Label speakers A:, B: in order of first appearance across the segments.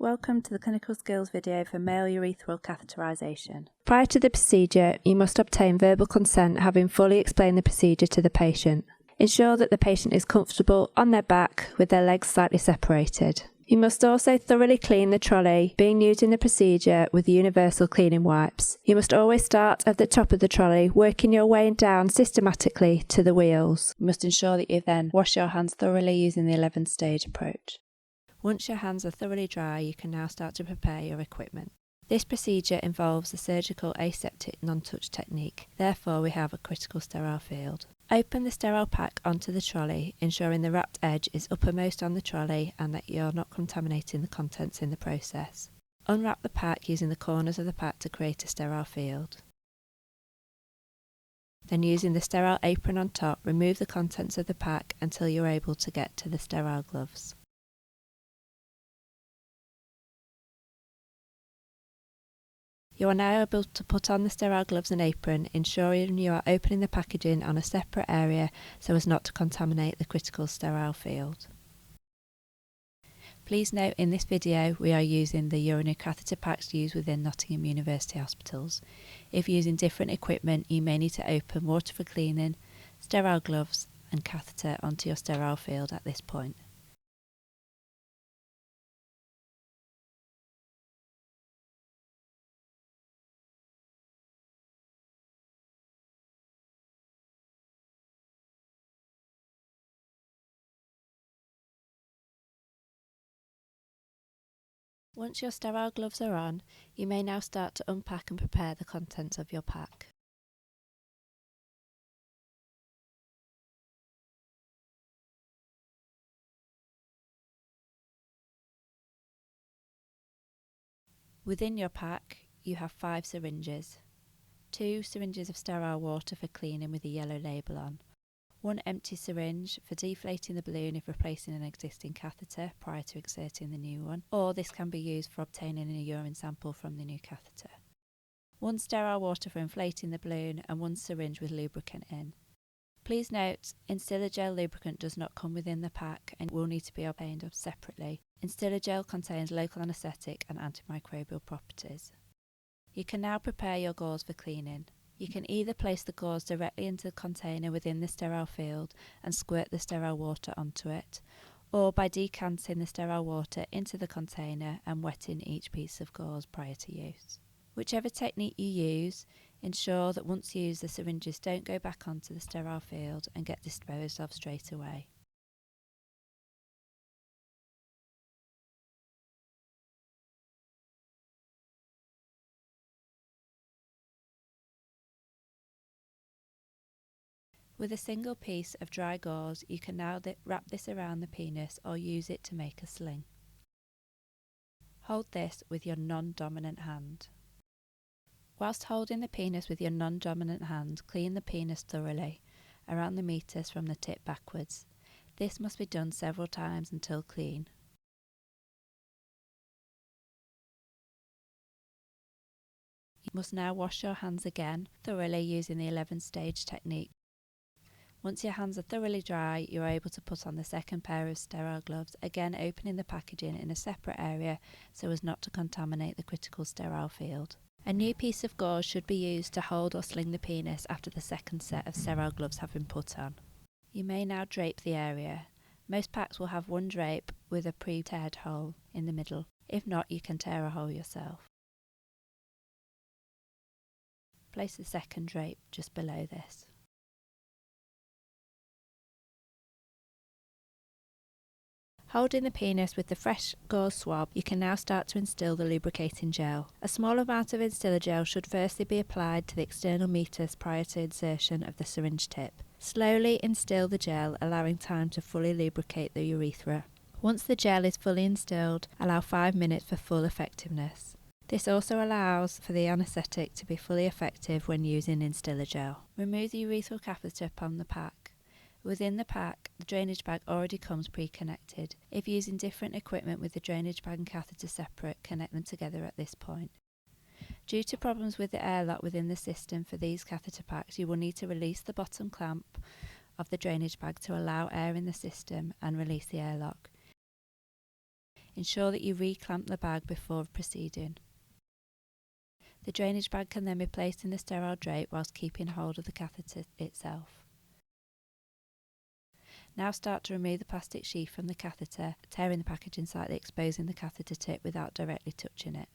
A: Welcome to the clinical skills video for male urethral catheterization. Prior to the procedure, you must obtain verbal consent having fully explained the procedure to the patient. Ensure that the patient is comfortable on their back with their legs slightly separated. You must also thoroughly clean the trolley being used in the procedure with universal cleaning wipes. You must always start at the top of the trolley, working your way down systematically to the wheels. You must ensure that you then wash your hands thoroughly using the 11-stage approach. Once your hands are thoroughly dry, you can now start to prepare your equipment. This procedure involves the surgical aseptic non-touch technique, therefore we have a critical sterile field. Open the sterile pack onto the trolley, ensuring the wrapped edge is uppermost on the trolley and that you're not contaminating the contents in the process. Unwrap the pack using the corners of the pack to create a sterile field. Then using the sterile apron on top, remove the contents of the pack until you're able to get to the sterile gloves. You are now able to put on the sterile gloves and apron, ensuring you are opening the packaging on a separate area so as not to contaminate the critical sterile field. Please note in this video we are using the urinary catheter packs used within Nottingham University hospitals. If using different equipment, you may need to open water for cleaning, sterile gloves and catheter onto your sterile field at this point. Once your sterile gloves are on, you may now start to unpack and prepare the contents of your pack. Within your pack, you have 5 syringes. 2 syringes of sterile water for cleaning with a yellow label on. 1 empty syringe for deflating the balloon if replacing an existing catheter prior to inserting the new one, or this can be used for obtaining a urine sample from the new catheter. 1 sterile water for inflating the balloon and 1 syringe with lubricant in. Please note, InstillaGel lubricant does not come within the pack and will need to be obtained separately. InstillaGel contains local anaesthetic and antimicrobial properties. You can now prepare your gauze for cleaning. You can either place the gauze directly into the container within the sterile field and squirt the sterile water onto it, or by decanting the sterile water into the container and wetting each piece of gauze prior to use. Whichever technique you use, ensure that once used the syringes don't go back onto the sterile field and get disposed of straight away. With a single piece of dry gauze, you can now wrap this around the penis or use it to make a sling. Hold this with your non-dominant hand. Whilst holding the penis with your non-dominant hand, clean the penis thoroughly, around the meatus from the tip backwards. This must be done several times until clean. You must now wash your hands again thoroughly using the 11-stage technique. Once your hands are thoroughly dry, you are able to put on the second pair of sterile gloves, again opening the packaging in a separate area so as not to contaminate the critical sterile field. A new piece of gauze should be used to hold or sling the penis after the second set of sterile gloves have been put on. You may now drape the area. Most packs will have 1 drape with a pre-teared hole in the middle. If not, you can tear a hole yourself. Place the second drape just below this. Holding the penis with the fresh gauze swab, you can now start to instill the lubricating gel. A small amount of InstillaGel should firstly be applied to the external meatus prior to insertion of the syringe tip. Slowly instill the gel, allowing time to fully lubricate the urethra. Once the gel is fully instilled, allow 5 minutes for full effectiveness. This also allows for the anaesthetic to be fully effective when using InstillaGel. Remove the urethral catheter from the pack. Within the pack, the drainage bag already comes pre-connected. If using different equipment with the drainage bag and catheter separate, connect them together at this point. Due to problems with the airlock within the system for these catheter packs, you will need to release the bottom clamp of the drainage bag to allow air in the system and release the airlock. Ensure that you re-clamp the bag before proceeding. The drainage bag can then be placed in the sterile drape whilst keeping hold of the catheter itself. Now start to remove the plastic sheath from the catheter, tearing the packaging slightly, exposing the catheter tip without directly touching it.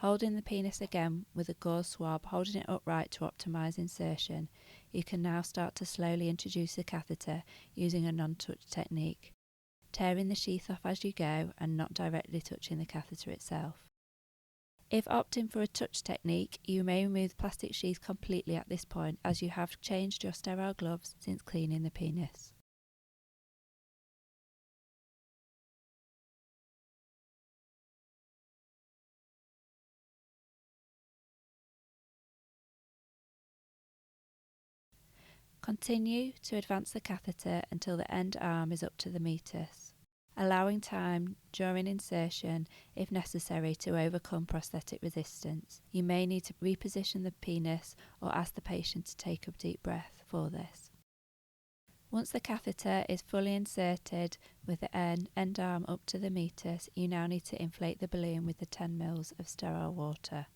A: Holding the penis again with a gauze swab, holding it upright to optimise insertion, you can now start to slowly introduce the catheter using a non-touch technique, tearing the sheath off as you go and not directly touching the catheter itself. If opting for a touch technique, you may remove the plastic sheath completely at this point, as you have changed your sterile gloves since cleaning the penis. Continue to advance the catheter until the end arm is up to the meatus, allowing time during insertion, if necessary, to overcome prosthetic resistance. You may need to reposition the penis or ask the patient to take a deep breath for this. Once the catheter is fully inserted with the end arm up to the meatus, you now need to inflate the balloon with the 10 ml of sterile water.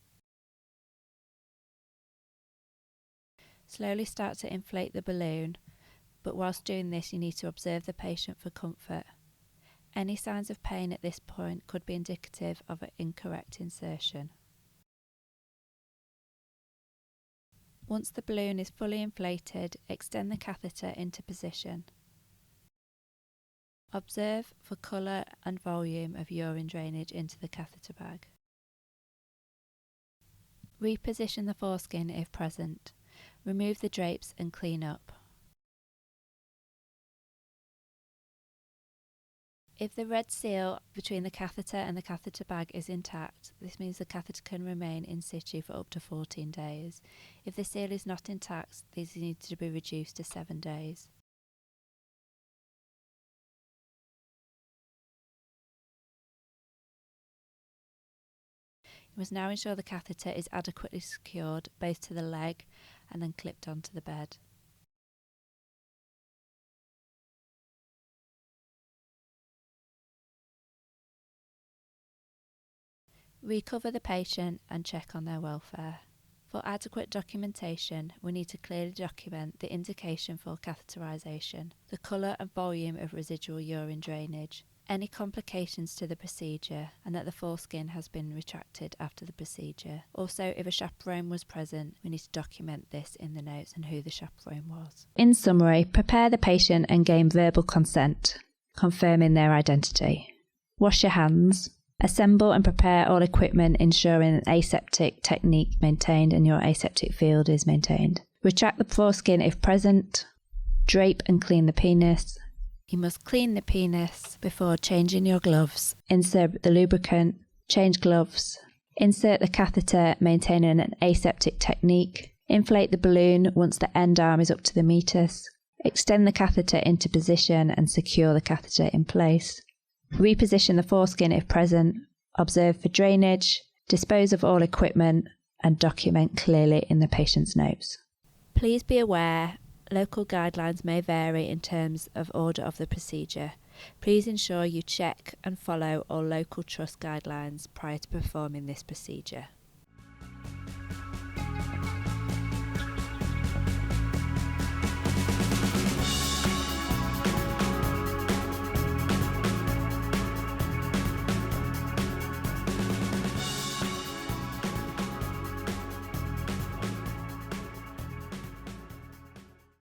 A: Slowly start to inflate the balloon, but whilst doing this you need to observe the patient for comfort. Any signs of pain at this point could be indicative of an incorrect insertion. Once the balloon is fully inflated, extend the catheter into position. Observe for colour and volume of urine drainage into the catheter bag. Reposition the foreskin if present. Remove the drapes and clean up. If the red seal between the catheter and the catheter bag is intact, this means the catheter can remain in situ for up to 14 days. If the seal is not intact, these need to be reduced to 7 days. You must now ensure the catheter is adequately secured both to the leg and then clipped onto the bed. Recover the patient and check on their welfare. For adequate documentation, we need to clearly document the indication for catheterization, the colour and volume of residual urine drainage, any complications to the procedure, and that the foreskin has been retracted after the procedure. Also, if a chaperone was present, we need to document this in the notes and who the chaperone was. In summary, prepare the patient and gain verbal consent, confirming their identity. Wash your hands. Assemble and prepare all equipment, ensuring an aseptic technique maintained and your aseptic field is maintained. Retract the foreskin if present. Drape and clean the penis. You must clean the penis before changing your gloves. Insert the lubricant. Change gloves. Insert the catheter, maintaining an aseptic technique. Inflate the balloon once the end arm is up to the meatus. Extend the catheter into position and secure the catheter in place. Reposition the foreskin if present, observe for drainage, dispose of all equipment, and document clearly in the patient's notes. Please be aware, local guidelines may vary in terms of order of the procedure. Please ensure you check and follow all local trust guidelines prior to performing this procedure.